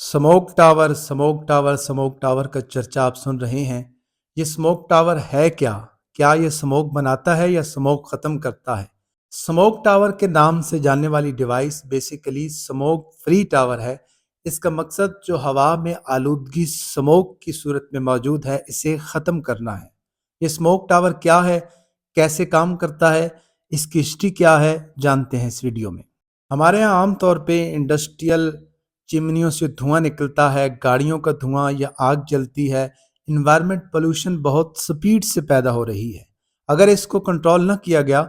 Smoke tower smoke tower smoke tower का चर्चा आप सुन रहे हैं। ये स्मोक टावर है क्या? क्या ये स्मोक बनाता है या स्मोक खत्म करता है? स्मोक टावर के नाम से जानने वाली device basically smoke free tower है। इसका मकसद जो हवा में आलूदगी स्मोक की सूरत में मौजूद है, इसे ख़त्म करना है। ये स्मोक टावर क्या है, कैसे काम करता है, इसकी हिस्ट्री क्या है, जानते हैं इस वीडियो में। हमारे यहाँ आम तौर पे इंडस्ट्रियल चिमनियों से धुआं निकलता है, गाड़ियों का धुआं या आग जलती है। इन्वायरमेंट पोल्यूशन बहुत स्पीड से पैदा हो रही है। अगर इसको कंट्रोल न किया गया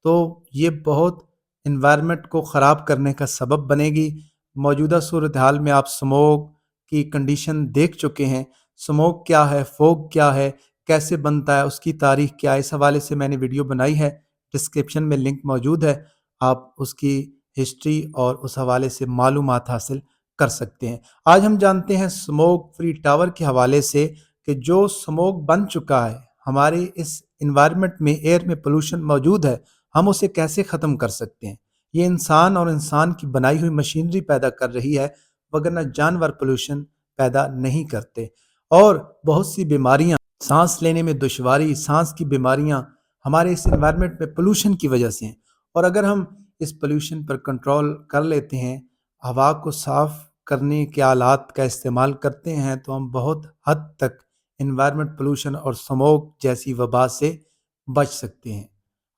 तो ये बहुत इन्वायरमेंट को ख़राब करने का सबब बनेगी। मौजूदा सूरत हाल में आप स्मोक की कंडीशन देख चुके हैं। स्मोक क्या है, फोग क्या है, कैसे बनता है, उसकी तारीख क्या है, इस हवाले से मैंने वीडियो बनाई है। डिस्क्रिप्शन में लिंक मौजूद है, आप उसकी हिस्ट्री और उस हवाले से मालूमात हासिल कर सकते हैं। आज हम जानते हैं स्मोक फ्री टावर के हवाले से कि जो स्मोक बन चुका है, हमारे इस इन्वायरमेंट में, एयर में पोल्यूशन मौजूद है, हम उसे कैसे ख़त्म कर सकते हैं। ये इंसान और इंसान की बनाई हुई मशीनरी पैदा कर रही है, वगरना जानवर पोल्यूशन पैदा नहीं करते। और बहुत सी बीमारियां, सांस लेने में दुश्वारी, सांस की बीमारियां हमारे इस इन्वायरमेंट में पोल्यूशन की वजह से हैं। और अगर हम इस पोल्यूशन पर कंट्रोल कर लेते हैं, हवा को साफ करने के आलात का इस्तेमाल करते हैं, तो हम बहुत हद तक इन्वायरमेंट पोल्यूशन और स्मोक जैसी वबा से बच सकते हैं।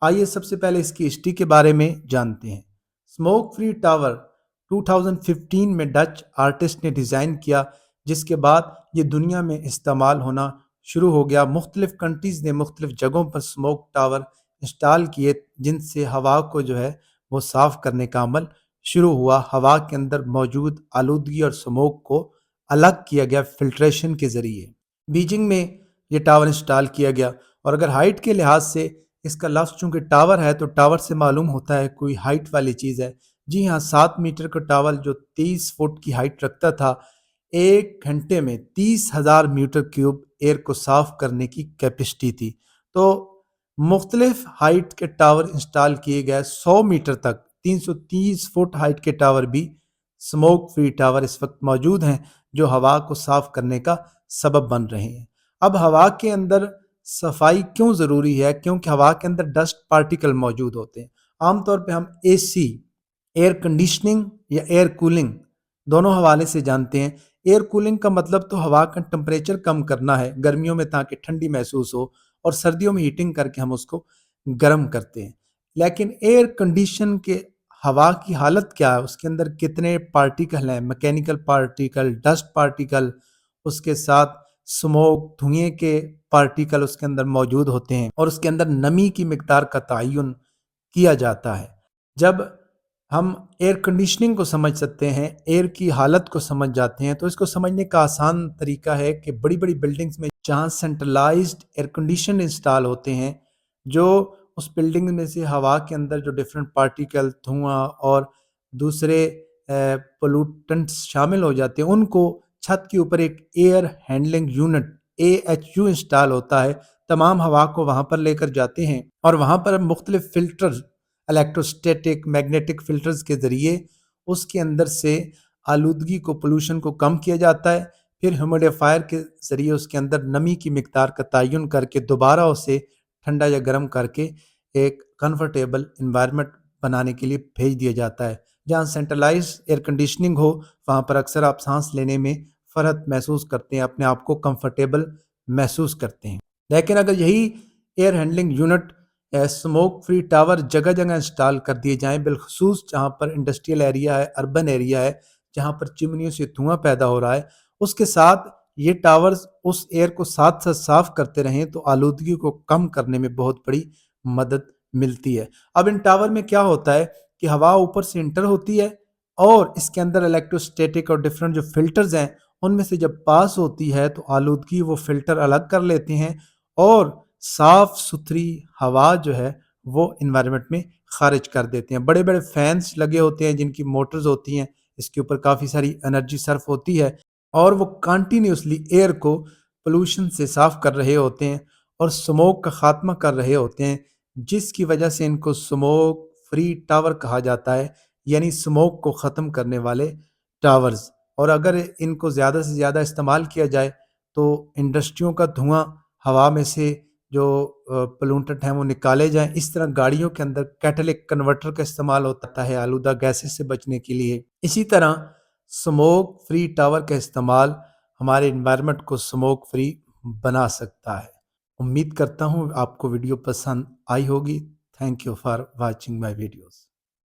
आइए सबसे पहले इसकी हिस्ट्री के बारे में जानते हैं। स्मोक फ्री टावर 2015 में डच आर्टिस्ट ने डिज़ाइन किया, जिसके बाद ये दुनिया में इस्तेमाल होना शुरू हो गया। मुख्तलिफ कंट्रीज़ ने मुख्तलिफ जगहों पर स्मोक टावर इंस्टॉल किए, जिनसे हवा को जो है वो साफ़ करने का अमल शुरू हुआ। हवा के अंदर मौजूद आलूदगी और स्मोक को अलग किया गया फिल्ट्रेशन के ज़रिए। बीजिंग में ये टावर इंस्टॉल किया गया। और अगर हाइट के लिहाज से इसका लफ्ज़ चूँकि टावर है, तो टावर से मालूम होता है कोई हाइट वाली चीज़ है। जी हाँ, 7 मीटर का टावर जो 30 फुट की हाइट रखता था, 1 घंटे में 30,000 मीटर क्यूब एयर को साफ़ करने की कैपेसिटी थी। तो मुख्तलिफ हाइट के टावर इंस्टॉल किए गए। 100 मीटर तक 330 फुट हाइट के टावर भी स्मोक फ्री टावर इस वक्त मौजूद हैं, जो हवा को साफ करने का सबब बन रहे हैं। अब हवा के अंदर सफाई क्यों ज़रूरी है? क्योंकि हवा के अंदर डस्ट पार्टिकल मौजूद होते हैं। आमतौर पे हम एसी, एयर कंडीशनिंग या एयर कूलिंग दोनों हवाले से जानते हैं। एयर कूलिंग का मतलब तो हवा का टेम्परेचर कम करना है गर्मियों में, ताकि ठंडी महसूस हो, और सर्दियों में हीटिंग करके हम उसको गर्म करते हैं। लेकिन एयर कंडीशन के हवा की हालत क्या है, उसके अंदर कितने पार्टिकल हैं, मैकेनिकल पार्टिकल, डस्ट पार्टिकल, उसके साथ स्मोक, धुएं के पार्टिकल उसके अंदर मौजूद होते हैं, और उसके अंदर नमी की मिकदार का तयन किया जाता है। जब हम एयर कंडीशनिंग को समझ सकते हैं, एयर की हालत को समझ जाते हैं, तो इसको समझने का आसान तरीका है कि बड़ी बड़ी बिल्डिंग्स में जहाँ सेंट्रलाइज्ड एयर कंडीशन इंस्टॉल होते हैं, जो उस बिल्डिंग में से हवा के अंदर जो डिफरेंट पार्टिकल, धुआं और दूसरे पोल्यूटेंट्स शामिल हो जाते हैं, उनको छत के ऊपर एक air handling unit AHU install होता है। तमाम हवा को वहाँ पर लेकर जाते हैं, और वहाँ पर मुख्तलिफ फिल्टर, इलेक्ट्रोस्टैटिक, मैग्नेटिक फिल्टर्स के ज़रिए उसके अंदर से आलूदगी को, पोल्यूशन को कम किया जाता है। फिर ह्यूमिडिफायर के ज़रिए उसके अंदर नमी की मिकदार का तयन करके दोबारा उसे ठंडा या गर्म करके एक कंफर्टेबल इन्वायरमेंट बनाने के लिए भेज दिया जाता है। जहाँ सेंट्रलाइज एयर कंडीशनिंग हो, वहाँ पर अक्सर आप सांस लेने में फ़र्क महसूस करते हैं, अपने आप को कंफर्टेबल महसूस करते हैं। लेकिन अगर यही air handling unit smoke free tower जगह जगह इंस्टॉल कर दिए जाएं, बिलखसूस जहाँ पर इंडस्ट्रियल एरिया है, अर्बन एरिया है, जहाँ पर चिमनियों से धुआं पैदा हो रहा है, उसके साथ ये टावर्स उस एयर को साथ साथ साफ करते रहें, तो आलूदगी को कम करने में बहुत बड़ी मदद मिलती है। अब इन टावर में क्या होता है कि हवा ऊपर से इंटर होती है, और इसके अंदर इलेक्ट्रोस्टैटिक और डिफरेंट जो फिल्टर्स हैं, उनमें से जब पास होती है तो आलूदगी वो फिल्टर अलग कर लेते हैं, और साफ सुथरी हवा जो है वो इन्वायरमेंट में खारिज कर देते हैं। बड़े बड़े फैंस लगे होते हैं, जिनकी मोटर्स होती हैं, इसके ऊपर काफ़ी सारी एनर्जी सर्फ होती है, और वो कंटिन्यूसली एयर को पोल्यूशन से साफ कर रहे होते हैं और स्मोक का खात्मा कर रहे होते हैं, जिसकी वजह से इनको स्मोक फ्री टावर कहा जाता है, यानी स्मोक को ख़त्म करने वाले टावर्स। اور اگر ان کو زیادہ سے زیادہ استعمال کیا جائے تو انڈسٹریوں کا دھواں ہوا میں سے جو پلونٹنٹ ہیں وہ نکالے جائیں. اس طرح گاڑیوں کے اندر کیٹلک کنورٹر کا استعمال ہوتا ہے آلودہ گیسز سے بچنے کے لیے. اسی طرح سموک فری ٹاور کا استعمال ہمارے انوائرمنٹ کو سموک فری بنا سکتا ہے. امید کرتا ہوں آپ کو ویڈیو پسند آئی ہوگی. Thank you for watching my videos.